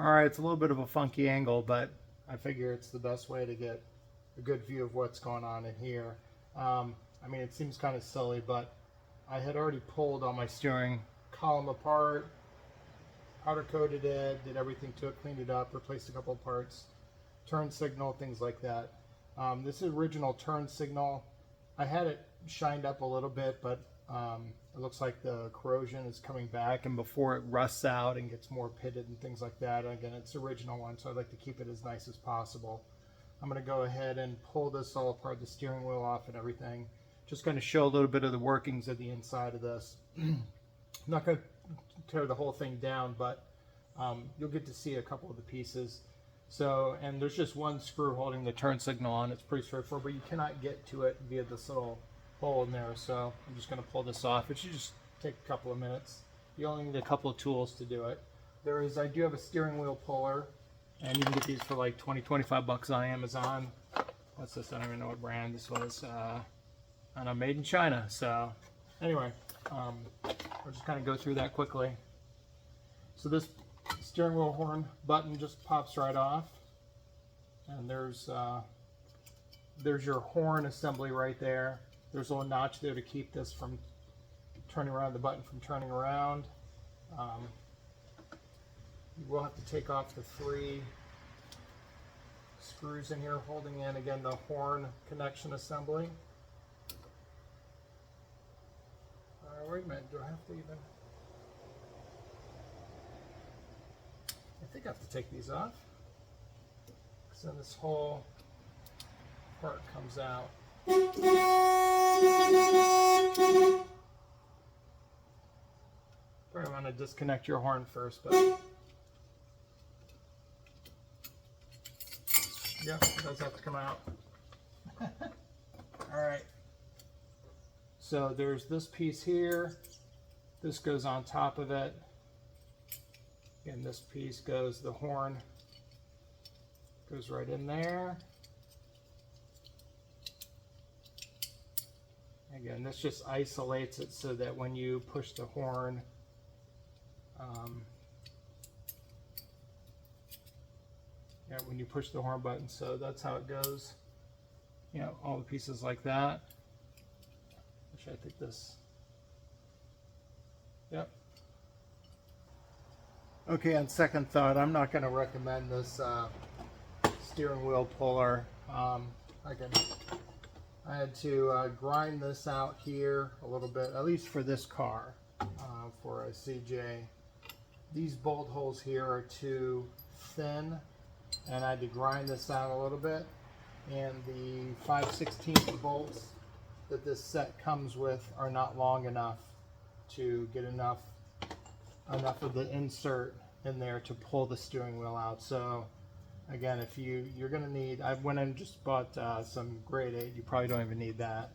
All right, it's a little bit of a funky angle, but I figure it's the best way to get a good view of what's going on in here. I mean, it seems kind of silly, but I had already pulled all my steering column apart, powder coated it, did everything to it, cleaned it up, replaced a couple of parts, turn signal, things like that. This is original turn signal. I had it shined up a little bit, but it looks like the corrosion is coming back, and before it rusts out and gets more pitted and things like that, again, it's the original one, so I'd like to keep it as nice as possible. I'm going to go ahead and pull this all apart, the steering wheel off and everything. Just going to show a little bit of the workings of the inside of this. I'm not going to tear the whole thing down, but you'll get to see a couple of the pieces. So, and there's just one screw holding the turn signal on. It's pretty straightforward, but you cannot get to it via this little hole in there. So I'm just going to pull this off. It should just take a couple of minutes. You only need a couple of tools to do it. I do have a steering wheel puller, and you can get these for like 20-25 bucks on Amazon. What's this? I don't even know what brand this was. I know, made in China. So anyway, I'll just kind of go through that quickly. So this steering wheel horn button just pops right off, and there's your horn assembly right there. There's a little notch there to keep this from turning around, the button from turning around. You will have to take off the 3 screws in here holding in, again, the horn connection assembly. Wait a minute, do I have to even... I think I have to take these off, because then this whole part comes out. Probably want to disconnect your horn first, but yep, it does have to come out. Alright, so there's this piece here, this goes on top of it. And this piece goes, the horn goes right in there. Again, this just isolates it so that when you push the horn, when you push the horn button, so that's how it goes. You know, all the pieces like that. Which I think this, yep. Okay, on second thought, I'm not going to recommend this steering wheel puller. Again, I had to grind this out here a little bit, at least for this car, for a CJ. These bolt holes here are too thin, and I had to grind this out a little bit. And the 5/16 bolts that this set comes with are not long enough to get enough of the insert in there to pull the steering wheel out. So again, if you're going to need, I went and just bought some grade 8, you probably don't even need that,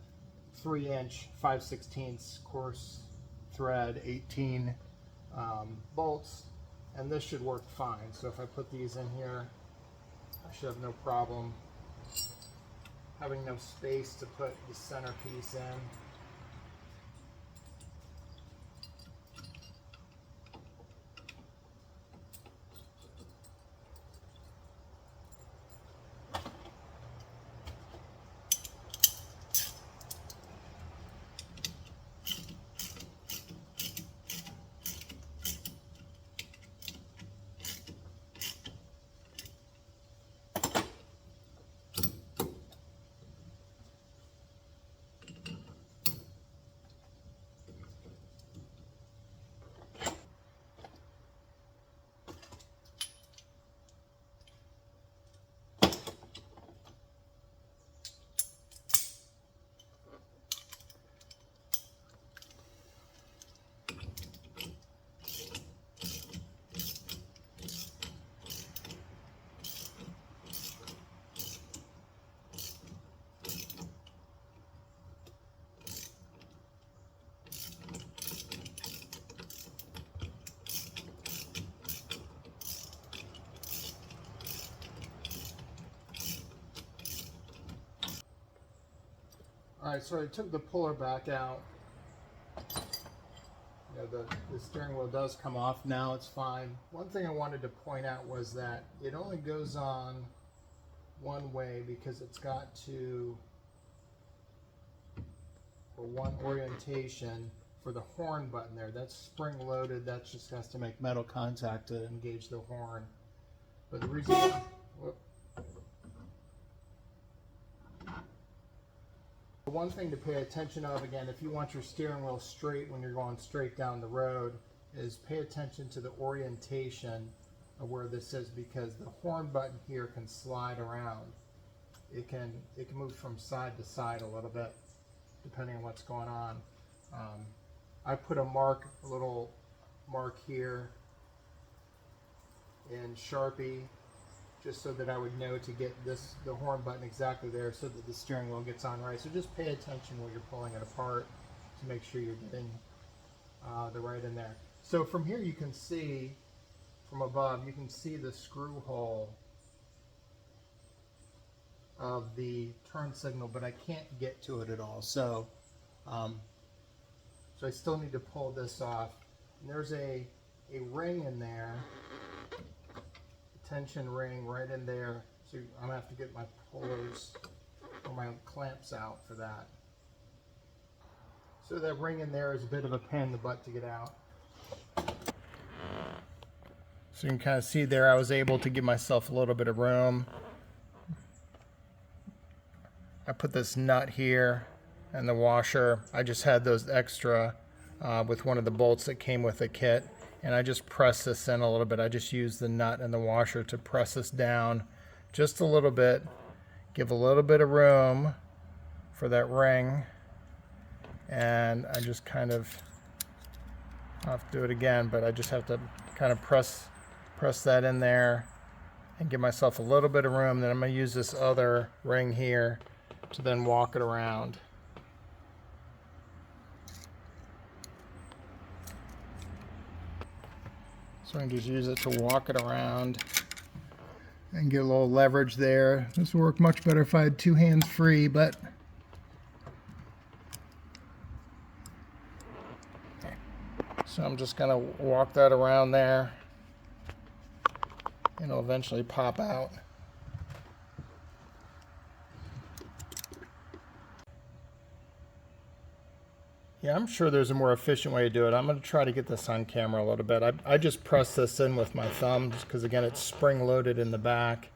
3-inch 5/16 coarse thread 18 bolts, and this should work fine. So if I put these in here, I should have no problem having no space to put the centerpiece in. Alright, so I took the puller back out. Yeah, the steering wheel does come off. Now it's fine. One thing I wanted to point out was that it only goes on one way because it's got to, for one orientation, for the horn button there. That's spring loaded. That just has to make metal contact to engage the horn. But the reason, one thing to pay attention of, again, if you want your steering wheel straight when you're going straight down the road, is pay attention to the orientation of where this is, because the horn button here can slide around. It can move from side to side a little bit depending on what's going on. I put a little mark here in Sharpie, just so that I would know to get the horn button exactly there so that the steering wheel gets on right. So just pay attention when you're pulling it apart to make sure you're getting the right in there. So from here you can see, from above, you can see the screw hole of the turn signal, but I can't get to it at all. So, so I still need to pull this off. And there's a ring in there, tension ring right in there, so I'm gonna have to get my pullers or my clamps out for that. So that ring in there is a bit of a pain in the butt to get out. So you can kind of see there, I was able to give myself a little bit of room. I put this nut here and the washer. I just had those extra with one of the bolts that came with the kit. And I just press this in a little bit. I just use the nut and the washer to press this down just a little bit. Give a little bit of room for that ring. And I just kind of, I'll have to do it again, but I just have to kind of press that in there and give myself a little bit of room. Then I'm going to use this other ring here to then walk it around. So I can just use it to walk it around and get a little leverage there. This would work much better if I had two hands free, but so I'm just gonna walk that around there and it'll eventually pop out. Yeah, I'm sure there's a more efficient way to do it. I'm going to try to get this on camera a little bit. I just press this in with my thumb just because, again, it's spring loaded in the back.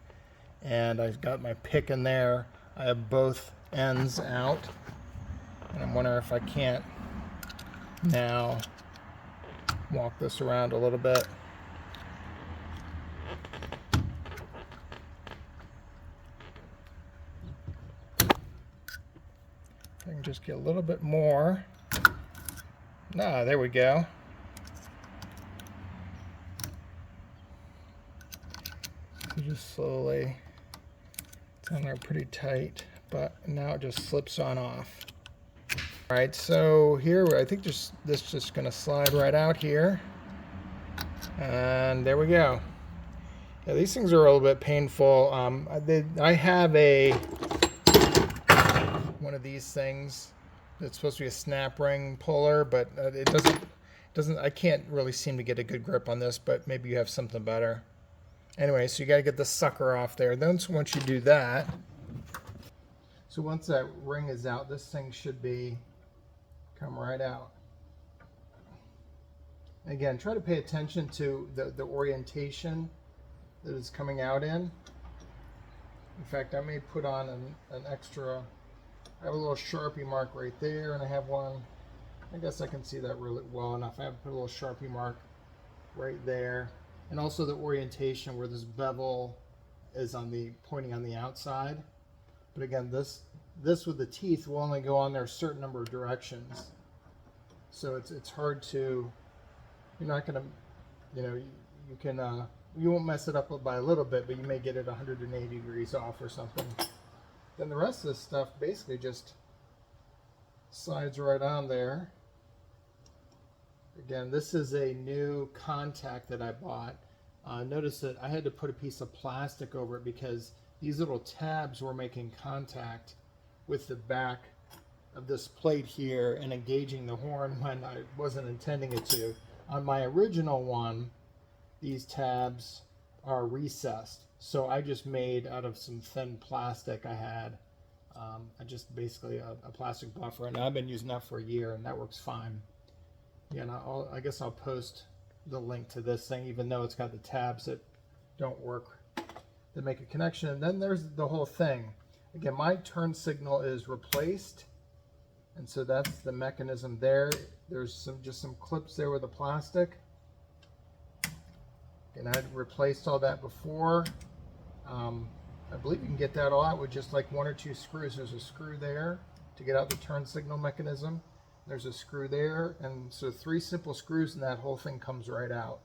And I've got my pick in there. I have both ends out. And I'm wondering if I can't now walk this around a little bit. I can just get a little bit more. Ah, there we go. So just slowly, it's on there pretty tight, but now it just slips on off. All right, so here, I think this just gonna slide right out here. And there we go. Yeah, these things are a little bit painful. I have one of these things. It's supposed to be a snap ring puller, but it doesn't. I can't really seem to get a good grip on this, but maybe you have something better. Anyway, so you got to get the sucker off there. Then once you do that, so once that ring is out, this thing should come right out. Again, try to pay attention to the orientation that it's coming out in. In fact, I may put on an extra. I have a little Sharpie mark right there, and I have one, I guess I can see that really well enough. I have to put a little Sharpie mark right there. And also the orientation where this bevel is pointing on the outside. But again, this with the teeth will only go on there a certain number of directions. So it's hard to, you're not gonna, you won't mess it up by a little bit, but you may get it 180 degrees off or something. Then the rest of this stuff basically just slides right on there. Again, this is a new contact that I bought. Notice that I had to put a piece of plastic over it because these little tabs were making contact with the back of this plate here and engaging the horn when I wasn't intending it to. On my original one, these tabs are recessed, so I just made out of some thin plastic I had. I just basically a plastic buffer, and I've been using that for a year, and that works fine. Yeah, and I guess I'll post the link to this thing, even though it's got the tabs that don't work to make a connection. And then there's the whole thing. Again, my turn signal is replaced, and so that's the mechanism there. There's just some clips there with the plastic, and I'd replaced all that before. I believe you can get that all out with just like 1 or 2 screws. There's a screw there to get out the turn signal mechanism. There's a screw there, and so 3 simple screws and that whole thing comes right out.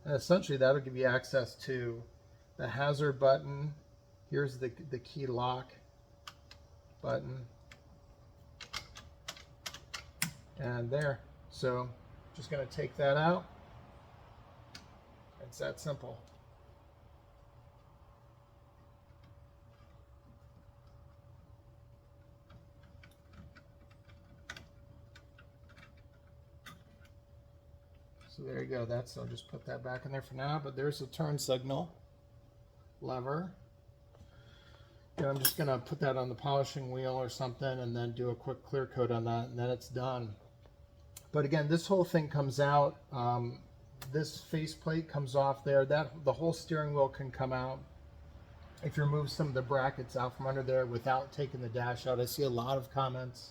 And essentially that'll give you access to the hazard button. Here's the key lock button. And there. So just going to take that out. It's that simple. So there you go. I'll just put that back in there for now, but there's the turn signal lever. And I'm just going to put that on the polishing wheel or something and then do a quick clear coat on that, and then it's done. But again, this whole thing comes out. This faceplate comes off there. The whole steering wheel can come out if you remove some of the brackets out from under there without taking the dash out. I see a lot of comments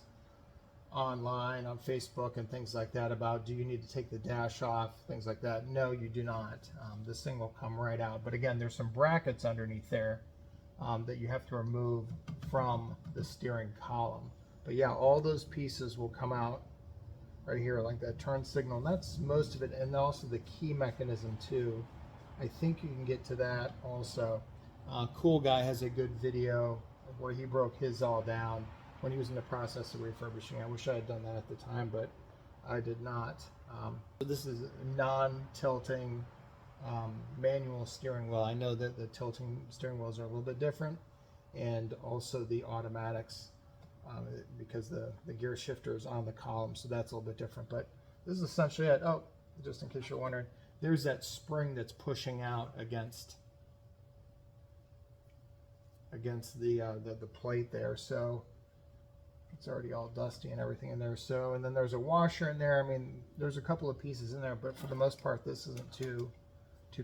online on Facebook and things like that about, do you need to take the dash off, things like that. No, you do not. This thing will come right out. But again, there's some brackets underneath there that you have to remove from the steering column. But yeah, all those pieces will come out right here, like that turn signal, and that's most of it. And also the key mechanism too. I think you can get to that also. Cool Guy has a good video where he broke his all down when he was in the process of refurbishing. I wish I had done that at the time, but I did not. So this is a non-tilting manual steering wheel. I know that the tilting steering wheels are a little bit different, and also the automatics, because the gear shifter is on the column, so that's a little bit different. But this is essentially it. Oh, just in case you're wondering, there's that spring that's pushing out against the plate there. So it's already all dusty and everything in there. So, and then there's a washer in there. I mean, there's a couple of pieces in there, but for the most part, this isn't too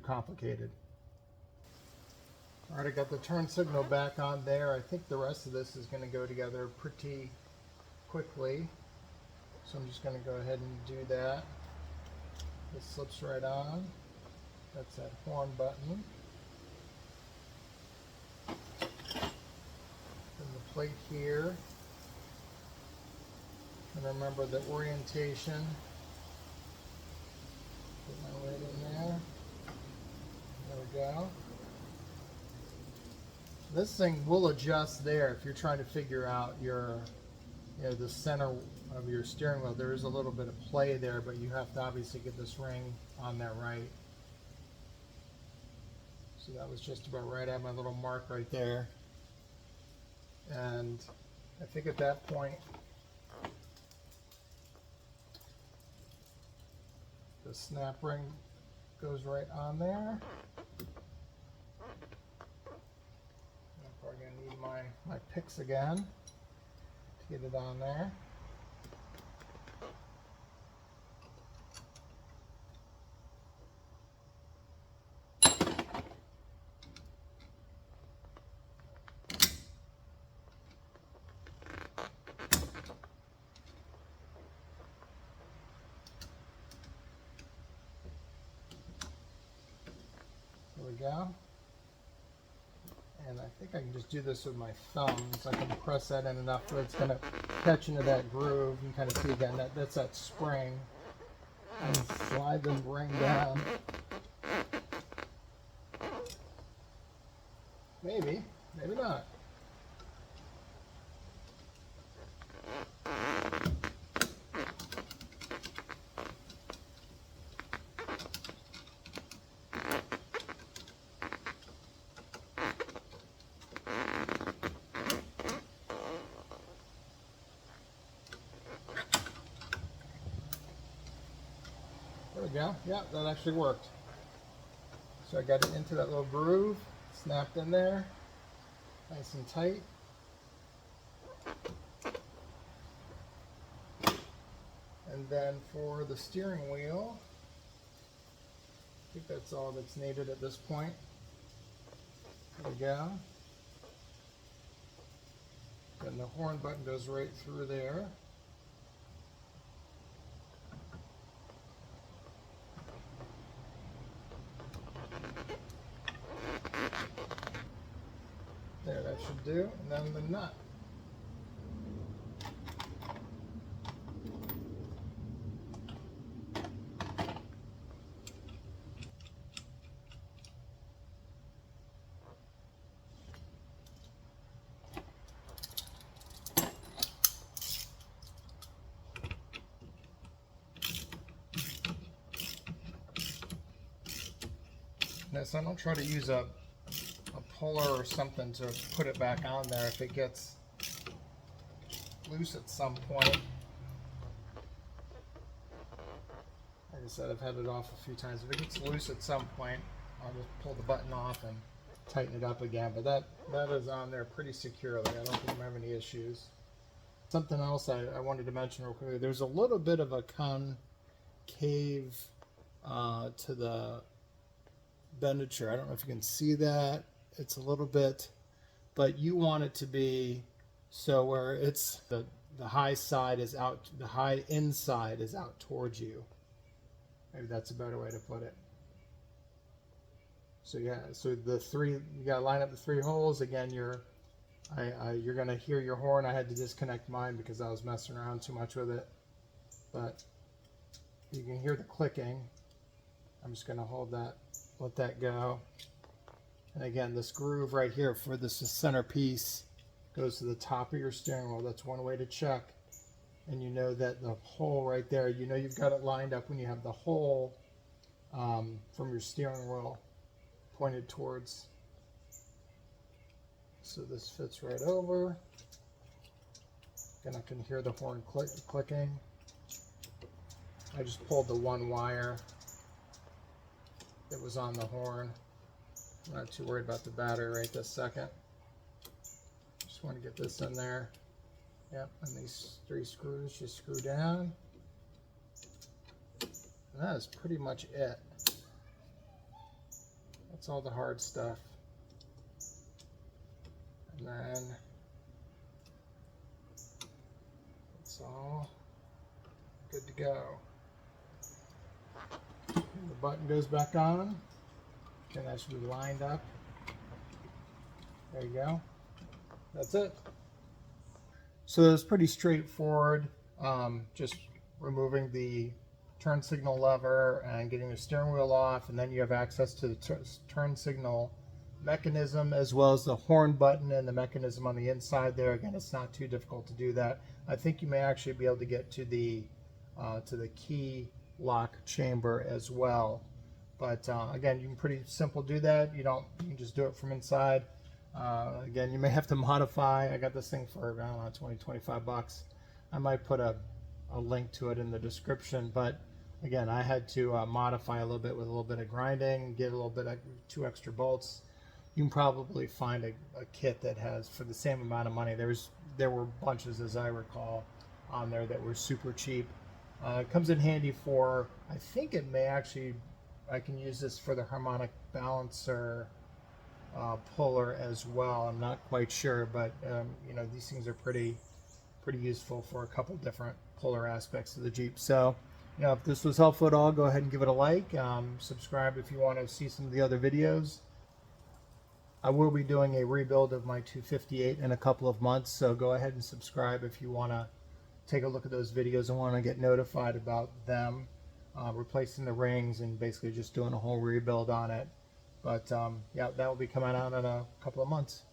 complicated. All right, I got the turn signal back on there. I think the rest of this is going to go together pretty quickly. So I'm just going to go ahead and do that. This slips right on. That's that horn button. And the plate here. And remember the orientation. Put my weight in there. There we go. This thing will adjust there if you're trying to figure out the center of your steering wheel. There is a little bit of play there, but you have to obviously get this ring on there right. So that was just about right. I have my little mark right there. And I think at that point, the snap ring goes right on there. I'm probably going to need my picks again to get it on there. There we go. And I think I can just do this with my thumbs. I can press that in enough that it's going to catch into that groove. You can kind of see again that's that spring. And slide the ring down. Maybe, maybe not. go. Yeah, that actually worked. So I got it into that little groove, snapped in there, nice and tight. And then for the steering wheel, I think that's all that's needed at this point. There we go. And the horn button goes right through there. There, that should do. And then the nut. Now, so I don't try to use a puller or something to put it back on there if it gets loose at some point. Like I said, I've had it off a few times. If it gets loose at some point, I'll just pull the button off and tighten it up again. But that is on there pretty securely. I don't think I have any issues. Something else I wanted to mention real quickly. There's a little bit of a concave to the bendature. I don't know if you can see that. It's a little bit, but you want it to be so where it's the high side is out, the high inside is out towards you. Maybe that's a better way to put it. So yeah, so you gotta line up the 3 holes. Again, you're gonna hear your horn. I had to disconnect mine because I was messing around too much with it. But you can hear the clicking. I'm just gonna hold that, let that go. And again, this groove right here for this centerpiece goes to the top of your steering wheel. That's one way to check. And you know that the hole right there, you know you've got it lined up when you have the hole from your steering wheel pointed towards. So this fits right over. Again, I can hear the horn clicking. I just pulled the one wire that was on the horn. I'm not too worried about the battery right this second. Just want to get this in there. Yep, and these 3 screws just screw down. And that is pretty much it. That's all the hard stuff. And then it's all good to go. And the button goes back on. And that should be lined up. There you go. That's it. So it's pretty straightforward. Just removing the turn signal lever and getting the steering wheel off, and then you have access to the turn signal mechanism as well as the horn button and the mechanism on the inside there. Again, it's not too difficult to do that. I think you may actually be able to get to the key lock chamber as well. But again, you can pretty simple do that. You can just do it from inside. Again, you may have to modify. I got this thing for, I don't know, 20, 25 bucks. I might put a link to it in the description. But again, I had to modify a little bit with a little bit of grinding, get a little bit of 2 extra bolts. You can probably find a kit that has, for the same amount of money. There were bunches, as I recall, on there that were super cheap. It comes in handy for, I think it may actually, I can use this for the harmonic balancer puller as well. I'm not quite sure, but you know, these things are pretty useful for a couple different puller aspects of the Jeep. So, you know, if this was helpful at all, go ahead and give it a like. Subscribe if you want to see some of the other videos. I will be doing a rebuild of my 258 in a couple of months, so go ahead and subscribe if you want to take a look at those videos and want to get notified about them. Replacing the rings and basically just doing a whole rebuild on it. But yeah, that will be coming out in a couple of months.